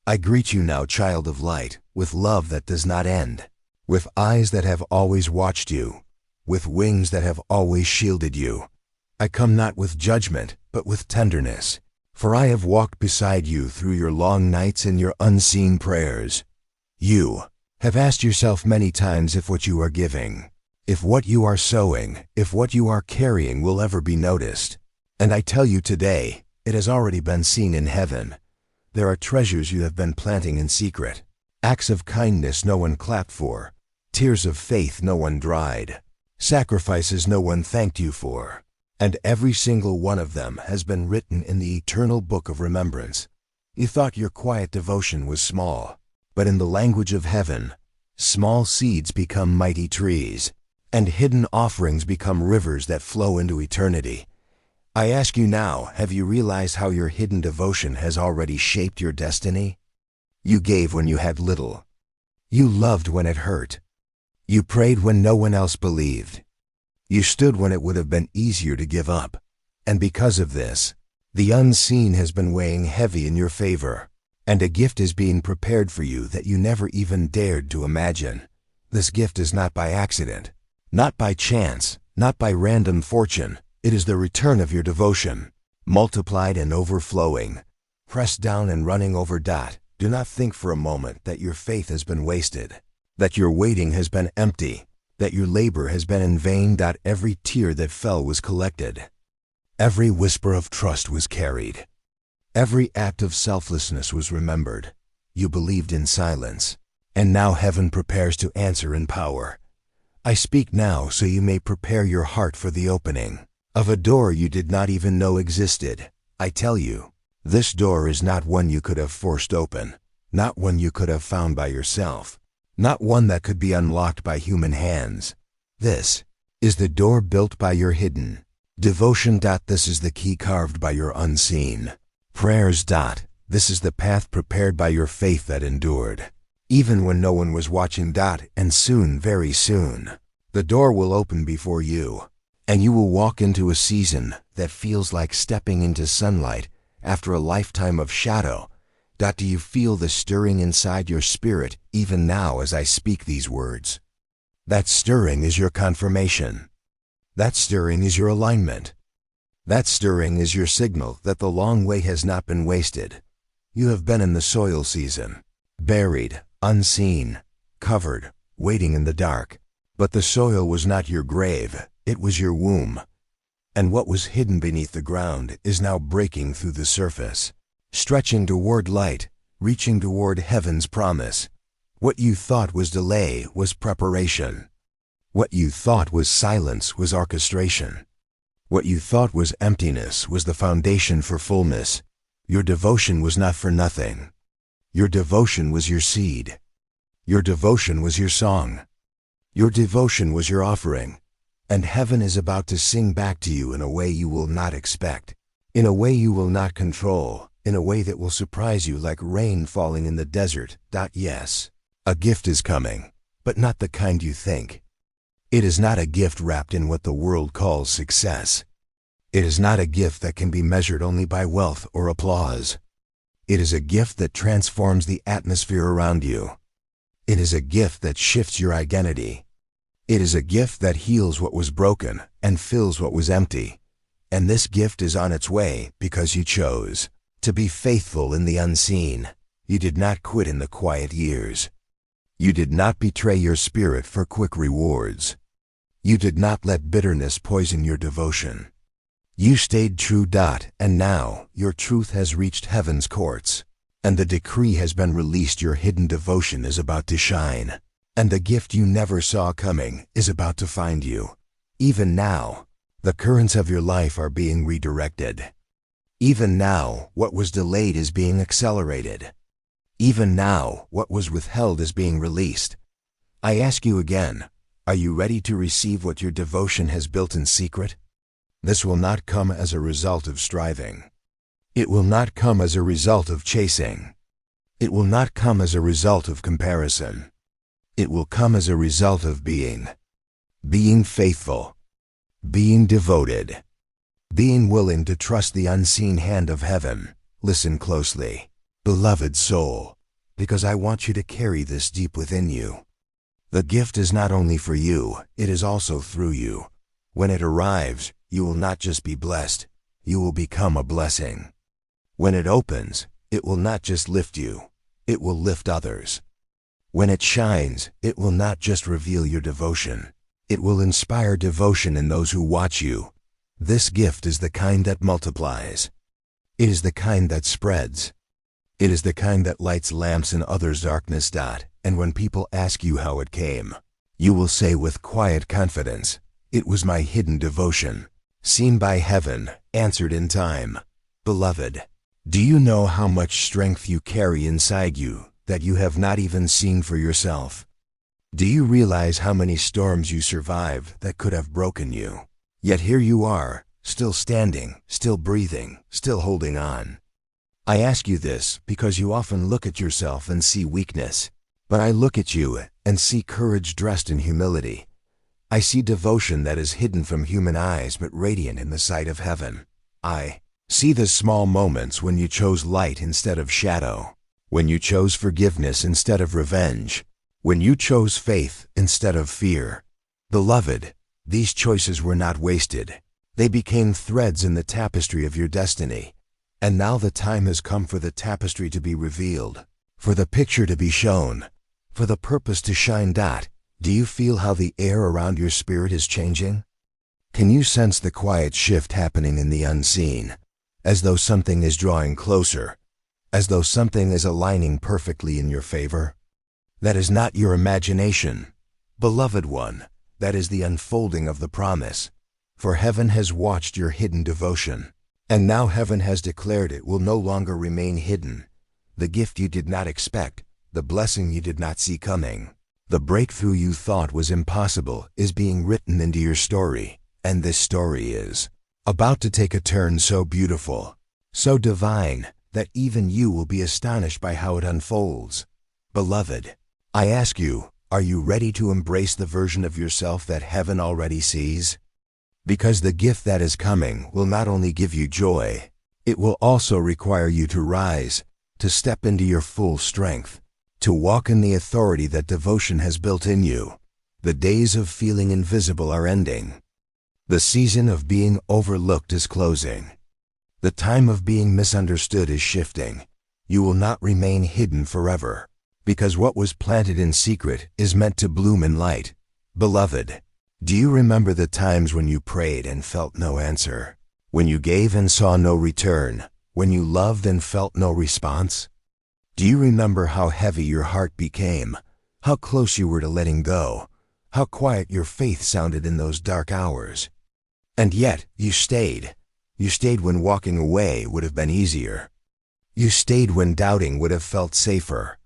I greet you now, child of light, with love that does not end, with eyes that have always watched you, with wings that have always shielded you. I come not with judgment, but with tenderness, for I have walked beside you through your long nights and your unseen prayers. You have asked yourself many times if what you are giving, if what you are sowing, if what you are carrying will ever be noticed. And I tell you today, it has already been seen in heaven. There are treasures you have been planting in secret, acts of kindness no one clapped for, tears of faith no one dried, sacrifices no one thanked you for, and every single one of them has been written in the eternal book of remembrance. You thought your quiet devotion was small, but in the language of heaven, small seeds become mighty trees, and hidden offerings become rivers that flow into eternity. I ask you now, have you realized how your hidden devotion has already shaped your destiny? You gave when you had little. You loved when it hurt. You prayed when no one else believed. You stood when it would have been easier to give up. And because of this, the unseen has been weighing heavy in your favor, and a gift is being prepared for you that you never even dared to imagine. This gift is not by accident, not by chance, not by random fortune. It is the return of your devotion, multiplied and overflowing, pressed down and running over. Do not think for a moment that your faith has been wasted, that your waiting has been empty, that your labor has been in vain. Every tear that fell was collected. Every whisper of trust was carried. Every act of selflessness was remembered. You believed in silence, and now heaven prepares to answer in power. I speak now so you may prepare your heart for the opening of a door you did not even know existed. I tell you, this door is not one you could have forced open, not one you could have found by yourself, not one that could be unlocked by human hands. This is the door built by your hidden devotion. This is the key carved by your unseen prayers. This is the path prepared by your faith that endured, even when no one was watching. And soon, very soon, the door will open before you, and you will walk into a season that feels like stepping into sunlight after a lifetime of shadow. Do you feel the stirring inside your spirit even now as I speak these words? That stirring is your confirmation. That stirring is your alignment. That stirring is your signal that the long way has not been wasted. You have been in the soil season, buried, unseen, covered, waiting in the dark. But the soil was not your grave. It was your womb. And what was hidden beneath the ground is now breaking through the surface, stretching toward light, reaching toward heaven's promise. What you thought was delay was preparation. What you thought was silence was orchestration. What you thought was emptiness was the foundation for fullness. Your devotion was not for nothing. Your devotion was your seed. Your devotion was your song. Your devotion was your offering. And heaven is about to sing back to you in a way you will not expect, in a way you will not control, in a way that will surprise you like rain falling in the desert. Yes, a gift is coming, but not the kind you think. It is not a gift wrapped in what the world calls success. It is not a gift that can be measured only by wealth or applause. It is a gift that transforms the atmosphere around you. It is a gift that shifts your identity. It is a gift that heals what was broken and fills what was empty. And this gift is on its way because you chose to be faithful in the unseen. You did not quit in the quiet years. You did not betray your spirit for quick rewards. You did not let bitterness poison your devotion. You stayed true. And now your truth has reached heaven's courts, and the decree has been released. Your hidden devotion is about to shine. And the gift you never saw coming is about to find you. Even now, the currents of your life are being redirected. Even now, what was delayed is being accelerated. Even now, what was withheld is being released. I ask you again, are you ready to receive what your devotion has built in secret? This will not come as a result of striving. It will not come as a result of chasing. It will not come as a result of comparison. It will come as a result of being faithful, being devoted, being willing to trust the unseen hand of heaven. Listen closely, beloved soul. because I want you to carry this deep within you. The gift is not only for you, it is also through you. When it arrives, you will not just be blessed, you will become a blessing. When it opens, it will not just lift you, it will lift others. When it shines, it will not just reveal your devotion, it will inspire devotion in those who watch you. This gift is the kind that multiplies. It is the kind that spreads. It is the kind that lights lamps in others' darkness. And when people ask you how it came, you will say with quiet confidence, "It was my hidden devotion, seen by heaven, answered in time." Beloved, do you know how much strength you carry inside you that you have not even seen for yourself? Do you realize how many storms you survived that could have broken you? Yet here you are, still standing, still breathing, still holding on. I ask you this because you often look at yourself and see weakness. But I look at you and see courage dressed in humility. I see devotion that is hidden from human eyes but radiant in the sight of heaven. I see the small moments when you chose light instead of shadow, when you chose forgiveness instead of revenge, when you chose faith instead of fear. Beloved, these choices were not wasted. They became threads in the tapestry of your destiny. And now the time has come for the tapestry to be revealed, for the picture to be shown, for the purpose to shine. Do you feel how the air around your spirit is changing? Can you sense the quiet shift happening in the unseen, as though something is drawing closer, as though something is aligning perfectly in your favor? That is not your imagination, beloved one, that is the unfolding of the promise, for heaven has watched your hidden devotion, and now heaven has declared it will no longer remain hidden. The gift you did not expect, the blessing you did not see coming, the breakthrough you thought was impossible is being written into your story, and this story is about to take a turn so beautiful, so divine, that even you will be astonished by how it unfolds. Beloved, I ask you, are you ready to embrace the version of yourself that heaven already sees? Because the gift that is coming will not only give you joy, it will also require you to rise, to step into your full strength, to walk in the authority that devotion has built in you. The days of feeling invisible are ending. The season of being overlooked is closing. The time of being misunderstood is shifting. You will not remain hidden forever, because what was planted in secret is meant to bloom in light. Beloved, do you remember the times when you prayed and felt no answer? When you gave and saw no return? When you loved and felt no response? Do you remember how heavy your heart became? How close you were to letting go? How quiet your faith sounded in those dark hours? And yet, you stayed. You stayed when walking away would have been easier. You stayed when doubting would have felt safer.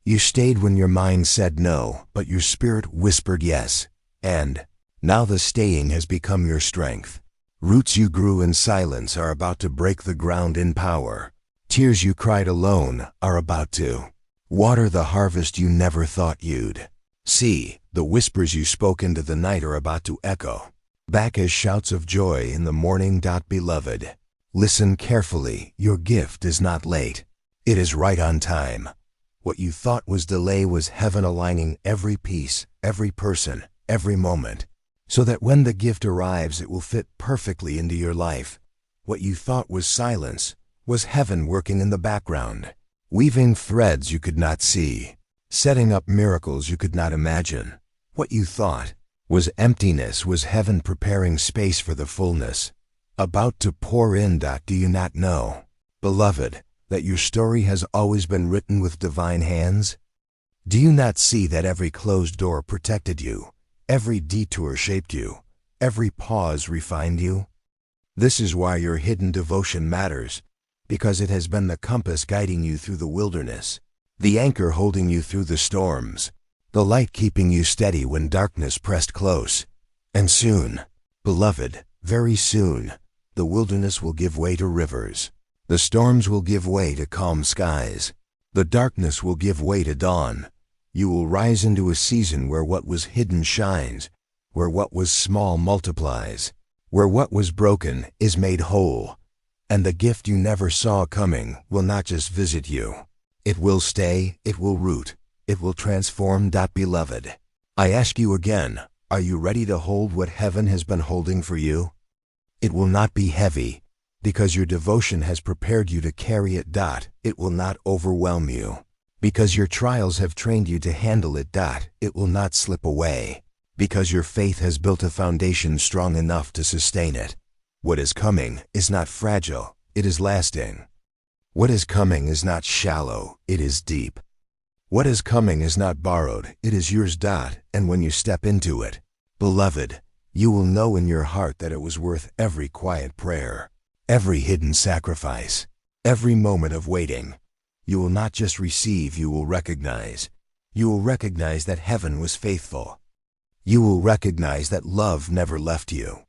You stayed when your mind said no, but your spirit whispered yes. And now the staying has become your strength. Roots you grew in silence are about to break the ground in power. Tears you cried alone are about to water the harvest you never thought you'd see. The whispers you spoke into the night are about to echo back as shouts of joy in the morning. Beloved, listen carefully. Your gift is not late. It is right on time. What you thought was delay was heaven aligning every piece, every person, every moment, so that when the gift arrives it will fit perfectly into your life. What you thought was silence was heaven working in the background, weaving threads you could not see, setting up miracles you could not imagine. What you thought was emptiness was heaven preparing space for the fullness, about to pour in. Do you not know, beloved, that your story has always been written with divine hands? Do you not see that every closed door protected you, every detour shaped you, every pause refined you? This is why your hidden devotion matters, because it has been the compass guiding you through the wilderness, the anchor holding you through the storms, the light keeping you steady when darkness pressed close. And soon, beloved, very soon, the wilderness will give way to rivers. The storms will give way to calm skies. The darkness will give way to dawn. You will rise into a season where what was hidden shines, where what was small multiplies, where what was broken is made whole. And the gift you never saw coming will not just visit you. It will stay, it will root, it will transform. Beloved, I ask you again, are you ready to hold what heaven has been holding for you? It will not be heavy, because your devotion has prepared you to carry it. It will not overwhelm you, because your trials have trained you to handle it. It will not slip away, because your faith has built a foundation strong enough to sustain it. What is coming is not fragile, it is lasting. What is coming is not shallow, it is deep. What is coming is not borrowed, it is yours. And when you step into it, beloved, you will know in your heart that it was worth every quiet prayer, every hidden sacrifice, every moment of waiting. You will not just receive, you will recognize. You will recognize that heaven was faithful. You will recognize that love never left you.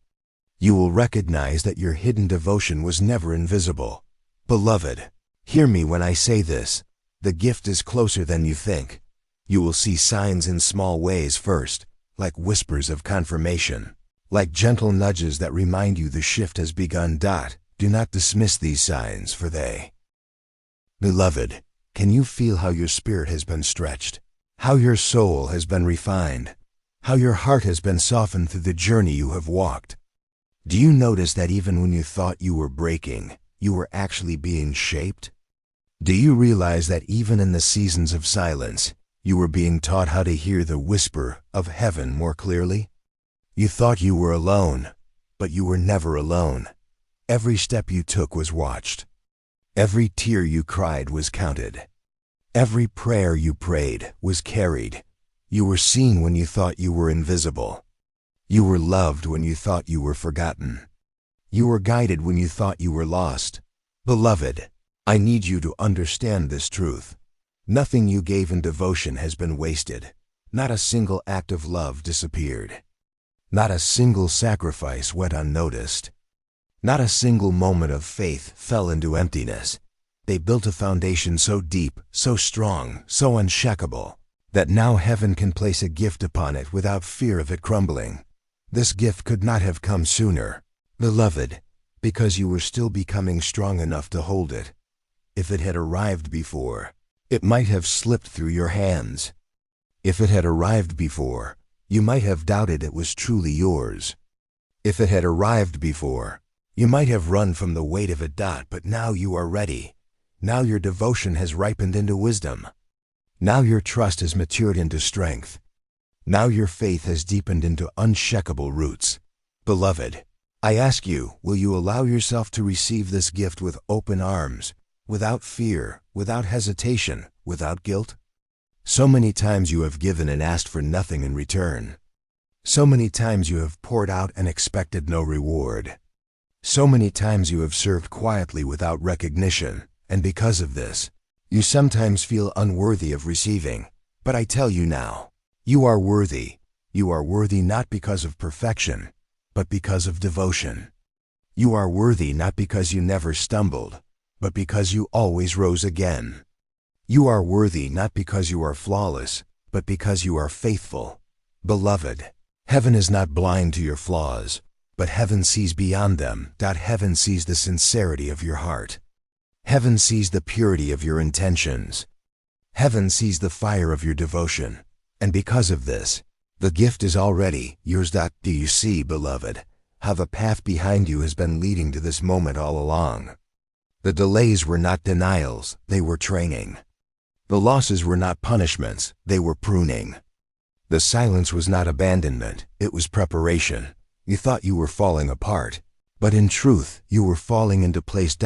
You will recognize that your hidden devotion was never invisible. Beloved, hear me when I say this. The gift is closer than you think. You will see signs in small ways first, like whispers of confirmation, like gentle nudges that remind you the shift has begun. Do not dismiss these signs, for they. Beloved, can you feel how your spirit has been stretched, how your soul has been refined, how your heart has been softened through the journey you have walked? Do you notice that even when you thought you were breaking, you were actually being shaped? Do you realize that even in the seasons of silence, you were being taught how to hear the whisper of heaven more clearly? You thought you were alone, but you were never alone. Every step you took was watched. Every tear you cried was counted. Every prayer you prayed was carried. You were seen when you thought you were invisible. You were loved when you thought you were forgotten. You were guided when you thought you were lost. Beloved, I need you to understand this truth. Nothing you gave in devotion has been wasted. Not a single act of love disappeared. Not a single sacrifice went unnoticed. Not a single moment of faith fell into emptiness. They built a foundation so deep, so strong, so unshakable, that now heaven can place a gift upon it without fear of it crumbling. This gift could not have come sooner, beloved, because you were still becoming strong enough to hold it. If it had arrived before, it might have slipped through your hands. If it had arrived before, you might have doubted it was truly yours. If it had arrived before, you might have run from the weight of it. But now you are ready. Now your devotion has ripened into wisdom. Now your trust has matured into strength. Now your faith has deepened into unshakable roots. Beloved, I ask you, will you allow yourself to receive this gift with open arms, without fear, without hesitation, without guilt? So many times you have given and asked for nothing in return. So many times you have poured out and expected no reward. So many times you have served quietly without recognition, and because of this, you sometimes feel unworthy of receiving. But I tell you now, you are worthy. You are worthy not because of perfection, but because of devotion. You are worthy not because you never stumbled, but because you always rose again. You are worthy not because you are flawless, but because you are faithful. Beloved, heaven is not blind to your flaws, but heaven sees beyond them. Heaven sees the sincerity of your heart. Heaven sees the purity of your intentions. Heaven sees the fire of your devotion. And because of this, the gift is already yours. Do you see, beloved, how the path behind you has been leading to this moment all along? The delays were not denials, they were training. The losses were not punishments, they were pruning. The silence was not abandonment, it was preparation. You thought you were falling apart, but in truth, you were falling into place.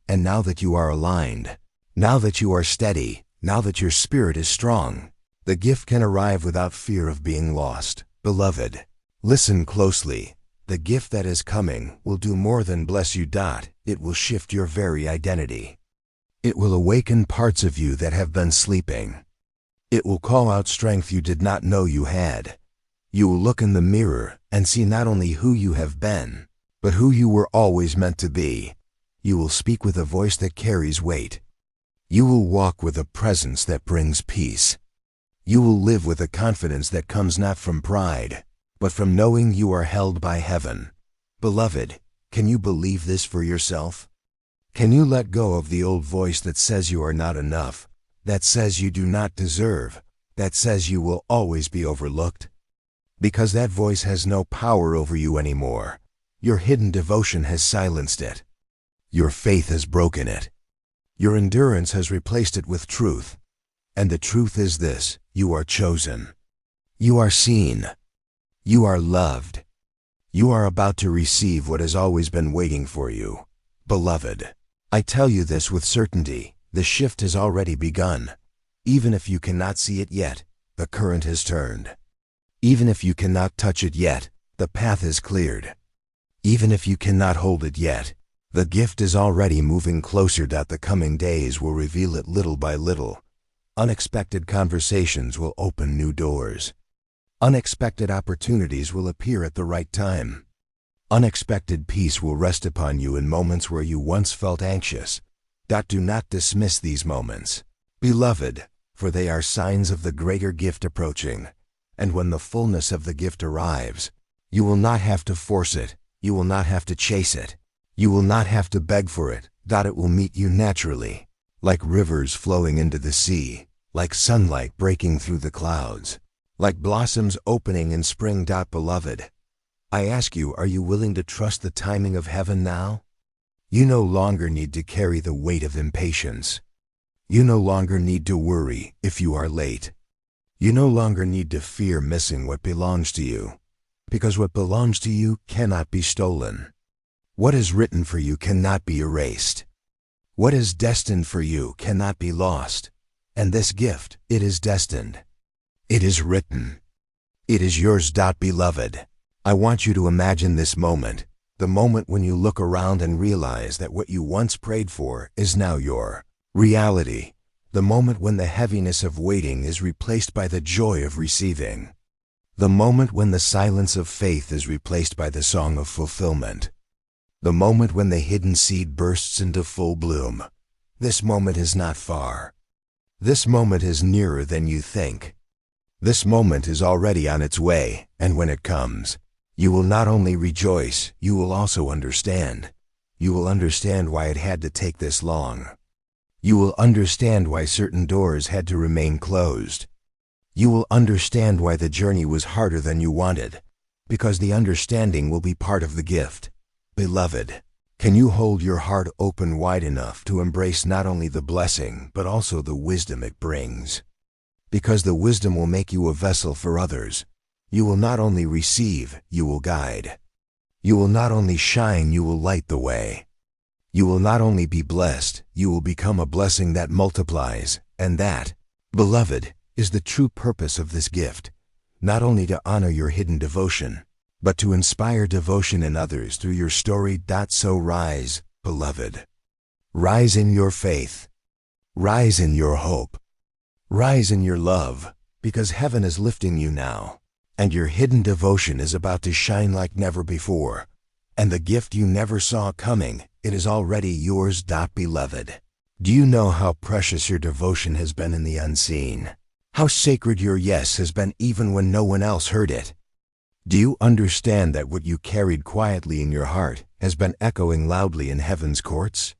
And now that you are aligned, now that you are steady, now that your spirit is strong, the gift can arrive without fear of being lost. Beloved, listen closely. The gift that is coming will do more than bless you. It will shift your very identity. It will awaken parts of you that have been sleeping. It will call out strength you did not know you had. You will look in the mirror and see not only who you have been, but who you were always meant to be. You will speak with a voice that carries weight. You will walk with a presence that brings peace. You will live with a confidence that comes not from pride, but from knowing you are held by heaven. Beloved, can you believe this for yourself? Can you let go of the old voice that says you are not enough, that says you do not deserve, that says you will always be overlooked? Because that voice has no power over you anymore. Your hidden devotion has silenced it. Your faith has broken it. Your endurance has replaced it with truth. And the truth is this: you are chosen. You are seen. You are loved. You are about to receive what has always been waiting for you. Beloved, I tell you this with certainty: the shift has already begun. Even if you cannot see it yet, the current has turned. Even if you cannot touch it yet, the path is cleared. Even if you cannot hold it yet, the gift is already moving closer. The coming days will reveal it little by little. Unexpected conversations will open new doors. Unexpected opportunities will appear at the right time. Unexpected peace will rest upon you in moments where you once felt anxious. Do not dismiss these moments, beloved, for they are signs of the greater gift approaching. And when the fullness of the gift arrives, you will not have to force it. You will not have to chase it. You will not have to beg for it. It will meet you naturally, like rivers flowing into the sea, like sunlight breaking through the clouds, like blossoms opening in spring. Beloved, I ask you, are you willing to trust the timing of heaven now? You no longer need to carry the weight of impatience. You no longer need to worry if you are late. You no longer need to fear missing what belongs to you, because what belongs to you cannot be stolen. What is written for you cannot be erased. What is destined for you cannot be lost. And this gift, it is destined. It is written. It is yours. Beloved, I want you to imagine this moment, the moment when you look around and realize that what you once prayed for is now your reality. The moment when the heaviness of waiting is replaced by the joy of receiving. The moment when the silence of faith is replaced by the song of fulfillment. The moment when the hidden seed bursts into full bloom. This moment is not far. This moment is nearer than you think. This moment is already on its way, and when it comes, you will not only rejoice, you will also understand. You will understand why it had to take this long. You will understand why certain doors had to remain closed. You will understand why the journey was harder than you wanted, because the understanding will be part of the gift. Beloved, can you hold your heart open wide enough to embrace not only the blessing, but also the wisdom it brings? Because the wisdom will make you a vessel for others. You will not only receive, you will guide. You will not only shine, you will light the way. You will not only be blessed, you will become a blessing that multiplies, and that, beloved, is the true purpose of this gift, not only to honor your hidden devotion, but to inspire devotion in others through your story. So rise, beloved. Rise in your faith. Rise in your hope. Rise in your love, because heaven is lifting you now, and your hidden devotion is about to shine like never before. And the gift you never saw coming, it is already yours. Beloved, do you know how precious your devotion has been in the unseen? How sacred your yes has been even when no one else heard it? Do you understand that what you carried quietly in your heart has been echoing loudly in heaven's courts?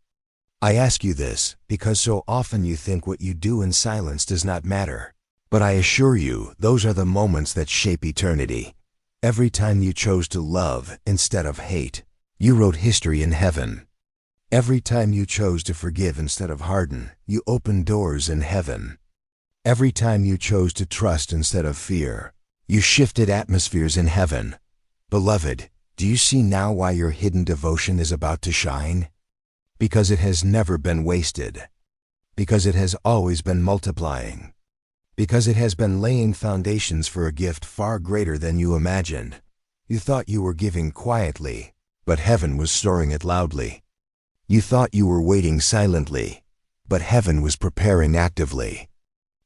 I ask you this because so often you think what you do in silence does not matter. But I assure you, those are the moments that shape eternity. Every time you chose to love instead of hate, you wrote history in heaven. Every time you chose to forgive instead of harden, you opened doors in heaven. Every time you chose to trust instead of fear, you shifted atmospheres in heaven. Beloved, do you see now why your hidden devotion is about to shine? Because it has never been wasted. Because it has always been multiplying. Because it has been laying foundations for a gift far greater than you imagined. You thought you were giving quietly, but heaven was storing it loudly. You thought you were waiting silently, but heaven was preparing actively.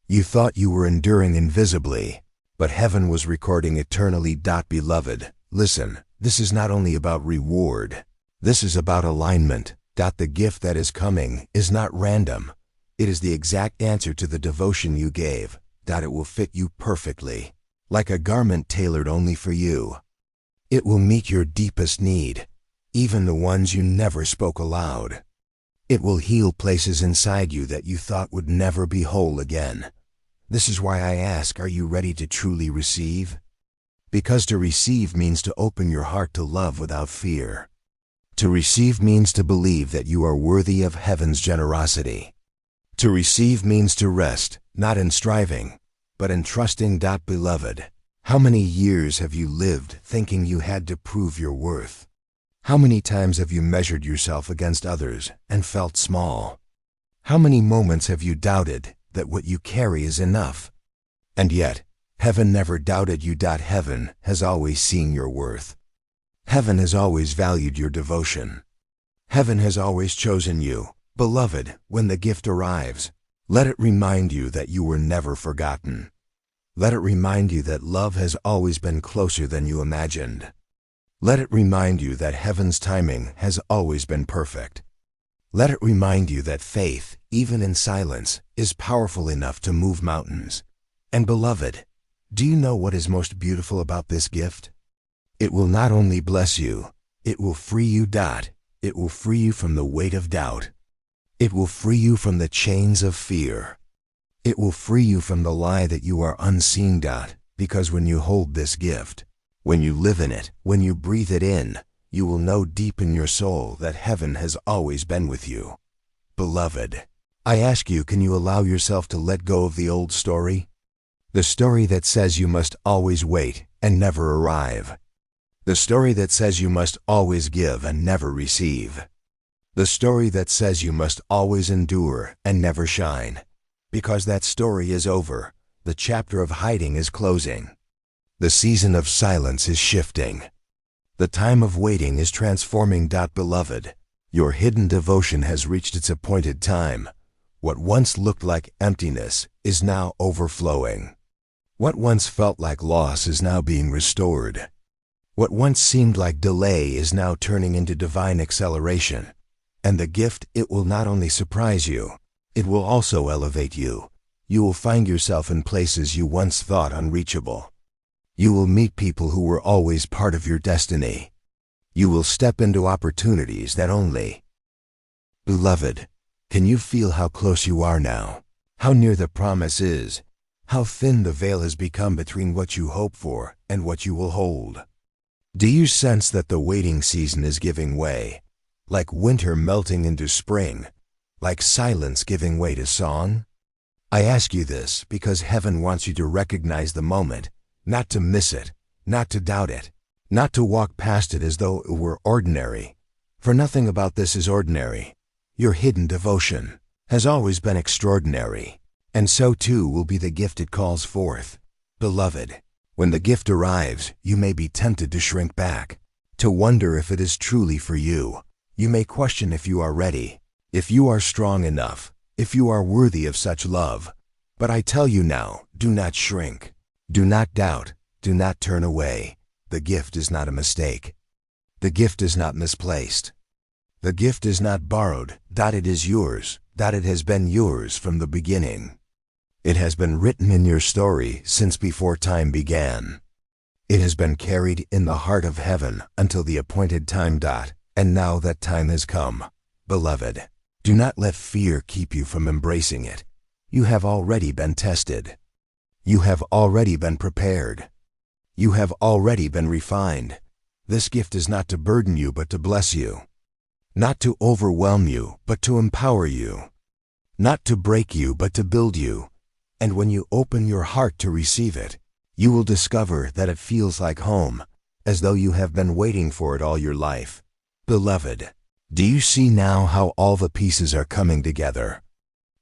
You thought you were enduring invisibly, but heaven was recording eternally. Beloved, listen, this is not only about reward. This is about alignment. The gift that is coming is not random. It is the exact answer to the devotion you gave. It will fit you perfectly, like a garment tailored only for you. It will meet your deepest need, even the ones you never spoke aloud. It will heal places inside you that you thought would never be whole again. This is why I ask, are you ready to truly receive? Because to receive means to open your heart to love without fear. To receive means to believe that you are worthy of heaven's generosity. To receive means to rest, not in striving, but in trusting. Beloved, how many years have you lived thinking you had to prove your worth? How many times have you measured yourself against others and felt small? How many moments have you doubted that what you carry is enough? And yet, heaven never doubted you. Heaven has always seen your worth. Heaven has always valued your devotion. Heaven has always chosen you. Beloved, when the gift arrives, let it remind you that you were never forgotten. Let it remind you that love has always been closer than you imagined. Let it remind you that heaven's timing has always been perfect. Let it remind you that faith, even in silence, is powerful enough to move mountains. And beloved, do you know what is most beautiful about this gift? It will not only bless you, it will free you. It will free you from the weight of doubt. It will free you from the chains of fear. It will free you from the lie that you are unseen. Because when you hold this gift, when you live in it, when you breathe it in, you will know deep in your soul that heaven has always been with you. Beloved, I ask you, can you allow yourself to let go of the old story? The story that says you must always wait and never arrive. The story that says you must always give and never receive. The story that says you must always endure and never shine. Because that story is over. The chapter of hiding is closing. The season of silence is shifting. The time of waiting is transforming. Beloved, your hidden devotion has reached its appointed time. What once looked like emptiness is now overflowing. What once felt like loss is now being restored. What once seemed like delay is now turning into divine acceleration. And the gift, it will not only surprise you, it will also elevate you. You will find yourself in places you once thought unreachable. You will meet people who were always part of your destiny. You will step into opportunities that only. Beloved, can you feel how close you are now? How near the promise is? How thin the veil has become between what you hope for and what you will hold? Do you sense that the waiting season is giving way? Like winter melting into spring? Like silence giving way to song? I ask you this because heaven wants you to recognize the moment, not to miss it, not to doubt it, not to walk past it as though it were ordinary. For nothing about this is ordinary. Your hidden devotion has always been extraordinary, and so too will be the gift it calls forth. Beloved, when the gift arrives, you may be tempted to shrink back, to wonder if it is truly for you. You may question if you are ready, if you are strong enough, if you are worthy of such love. But I tell you now, do not shrink. Do not doubt. Do not turn away. The gift is not a mistake. The gift is not misplaced. The gift is not borrowed. It is yours. It has been yours from the beginning. It has been written in your story since before time began. It has been carried in the heart of heaven until the appointed time. And now that time has come. Beloved, do not let fear keep you from embracing it. You have already been tested. You have already been prepared. You have already been refined. This gift is not to burden you but to bless you. Not to overwhelm you but to empower you. Not to break you but to build you. And when you open your heart to receive it, you will discover that it feels like home, as though you have been waiting for it all your life. Beloved, do you see now how all the pieces are coming together?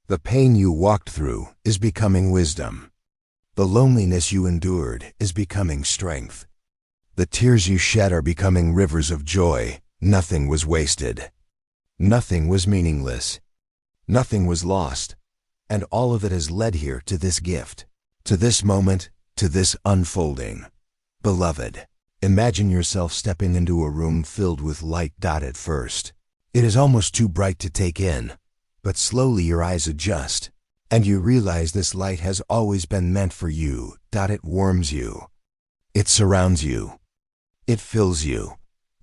The pain you walked through is becoming wisdom. The loneliness you endured is becoming strength. The tears you shed are becoming rivers of joy. Nothing was wasted. Nothing was meaningless. Nothing was lost. And all of it has led here to this gift, to this moment, to this unfolding. Beloved, imagine yourself stepping into a room filled with light. At first, it is almost too bright to take in, but slowly your eyes adjust, and you realize this light has always been meant for you. It warms you. It surrounds you. It fills you.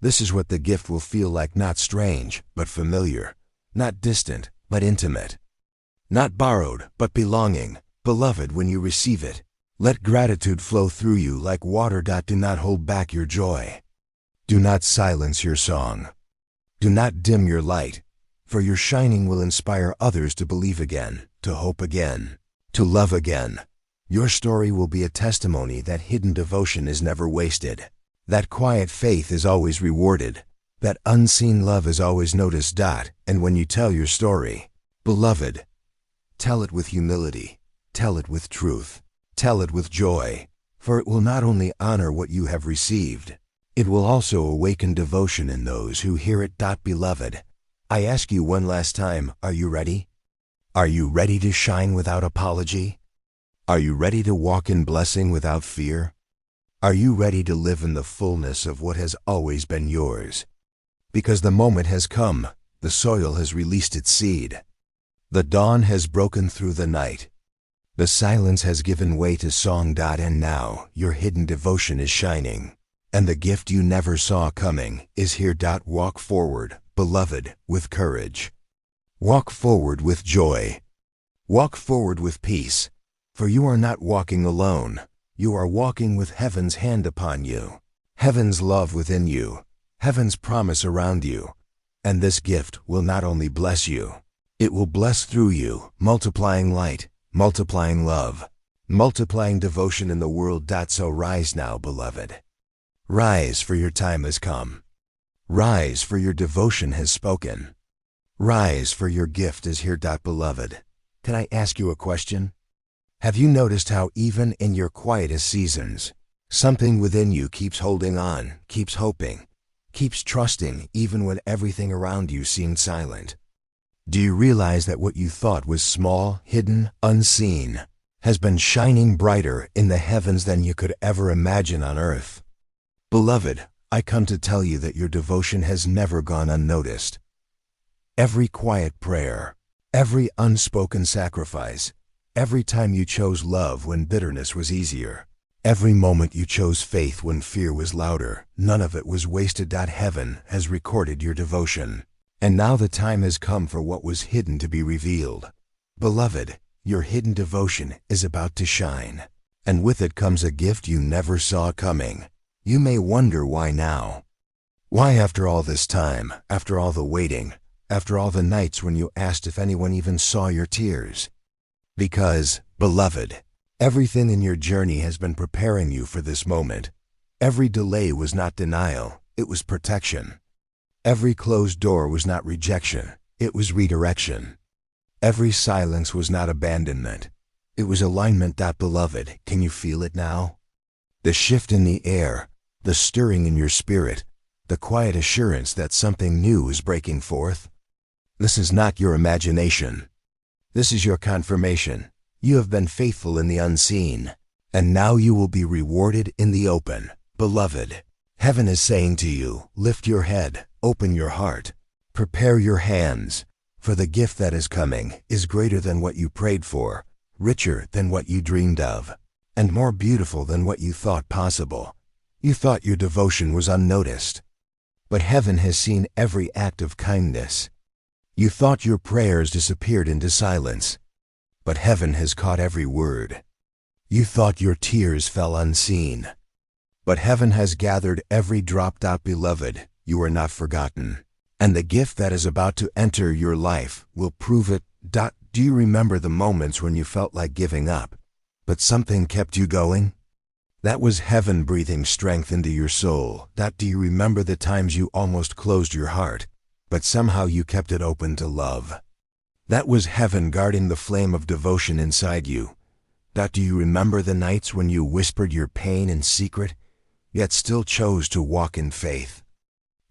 This is what the gift will feel like, not strange, but familiar. not distant, but intimate. Not borrowed, but belonging. Beloved, when you receive it, let gratitude flow through you like water. Do not hold back your joy. Do not silence your song. Do not dim your light, for your shining will inspire others to believe again, to hope again, to love again. Your story will be a testimony that hidden devotion is never wasted, that quiet faith is always rewarded, that unseen love is always noticed. And when you tell your story, beloved, tell it with humility, tell it with truth, tell it with joy, for it will not only honor what you have received, it will also awaken devotion in those who hear it. Beloved, I ask you one last time, are you ready? Are you ready to shine without apology? Are you ready to walk in blessing without fear? Are you ready to live in the fullness of what has always been yours? Because the moment has come, the soil has released its seed. The dawn has broken through the night. The silence has given way to song. And now your hidden devotion is shining, and the gift you never saw coming is here. Walk forward, beloved, with courage. Walk forward with joy. Walk forward with peace, for you are not walking alone. You are walking with heaven's hand upon you, heaven's love within you, heaven's promise around you. And this gift will not only bless you, it will bless through you, multiplying light, multiplying love, multiplying devotion in the world. So rise now, beloved. Rise, for your time has come. Rise, for your devotion has spoken. Rise, for your gift is here. Beloved, can I ask you a question? Have you noticed how even in your quietest seasons, something within you keeps holding on, keeps hoping, keeps trusting even when everything around you seemed silent? Do you realize that what you thought was small, hidden, unseen, has been shining brighter in the heavens than you could ever imagine on earth? Beloved, I come to tell you that your devotion has never gone unnoticed. Every quiet prayer, every unspoken sacrifice, every time you chose love when bitterness was easier, every moment you chose faith when fear was louder, none of it was wasted. Heaven has recorded your devotion, and now the time has come for what was hidden to be revealed. Beloved, your hidden devotion is about to shine, and with it comes a gift you never saw coming. You may wonder why now. Why after all this time, after all the waiting, after all the nights when you asked if anyone even saw your tears? Because, beloved, everything in your journey has been preparing you for this moment. Every delay was not denial, it was protection. Every closed door was not rejection, it was redirection. Every silence was not abandonment, it was alignment. Beloved, can you feel it now? The shift in the air, the stirring in your spirit, the quiet assurance that something new is breaking forth? This is not your imagination. This is your confirmation. You have been faithful in the unseen, and now you will be rewarded in the open. Beloved, heaven is saying to you, lift your head, open your heart, prepare your hands, for the gift that is coming is greater than what you prayed for, richer than what you dreamed of, and more beautiful than what you thought possible. You thought your devotion was unnoticed, but heaven has seen every act of kindness. You thought your prayers disappeared into silence, but heaven has caught every word. You thought your tears fell unseen, but heaven has gathered every drop. Beloved, you are not forgotten, and the gift that is about to enter your life will prove it. Do you remember the moments when you felt like giving up, but something kept you going? That was heaven breathing strength into your soul. Do you remember the times you almost closed your heart, but somehow you kept it open to love? That was heaven guarding the flame of devotion inside you. Do you remember the nights when you whispered your pain in secret, yet still chose to walk in faith?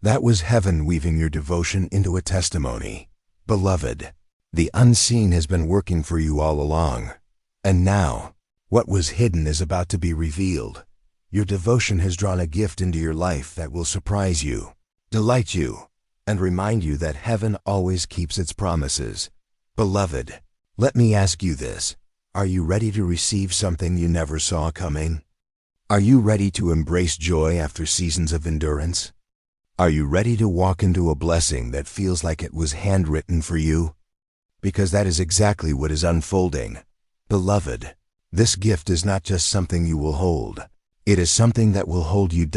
That was heaven weaving your devotion into a testimony. Beloved, the unseen has been working for you all along, and now, what was hidden is about to be revealed. Your devotion has drawn a gift into your life that will surprise you, delight you, and remind you that heaven always keeps its promises. Beloved, let me ask you this. Are you ready to receive something you never saw coming? Are you ready to embrace joy after seasons of endurance? Are you ready to walk into a blessing that feels like it was handwritten for you? Because that is exactly what is unfolding. Beloved, this gift is not just something you will hold. It is something that will hold you.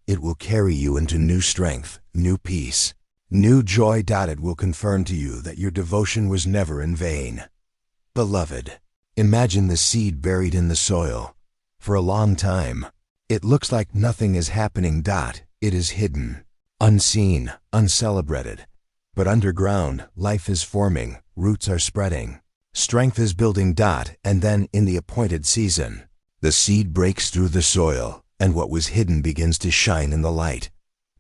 It will carry you into new strength, new peace, new joy. It will confirm to you that your devotion was never in vain. Beloved, imagine the seed buried in the soil. For a long time, it looks like nothing is happening. It is hidden, unseen, uncelebrated. But underground, life is forming, roots are spreading, strength is building. And then, in the appointed season, the seed breaks through the soil, and what was hidden begins to shine in the light.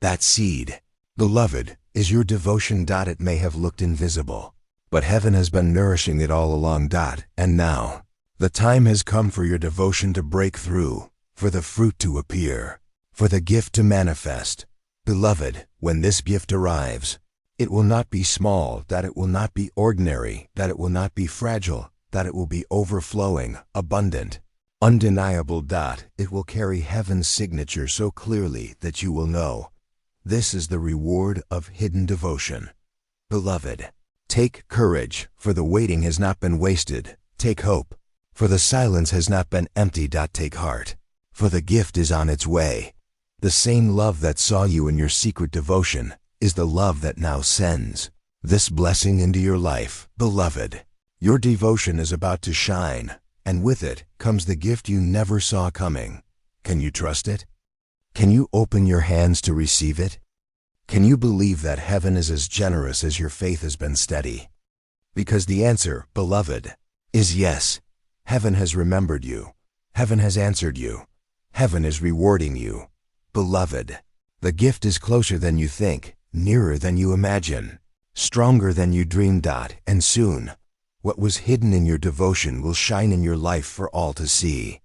That seed, beloved, is your devotion. It may have looked invisible, but heaven has been nourishing it all along. And now, the time has come for your devotion to break through, for the fruit to appear, for the gift to manifest. Beloved, when this gift arrives, it will not be small. It will not be ordinary. It will not be fragile. It will be overflowing, abundant, undeniable. It will carry heaven's signature so clearly that you will know. This is the reward of hidden devotion. Beloved, take courage, for the waiting has not been wasted. Take hope, for the silence has not been empty. Take heart, for the gift is on its way. The same love that saw you in your secret devotion is the love that now sends this blessing into your life. Beloved, your devotion is about to shine, and with it comes the gift you never saw coming. Can you trust it? Can you open your hands to receive it? Can you believe that heaven is as generous as your faith has been steady? Because the answer, beloved, is yes. Heaven has remembered you. Heaven has answered you. Heaven is rewarding you. Beloved, the gift is closer than you think, nearer than you imagine, stronger than you dreamed. And soon, what was hidden in your devotion will shine in your life for all to see.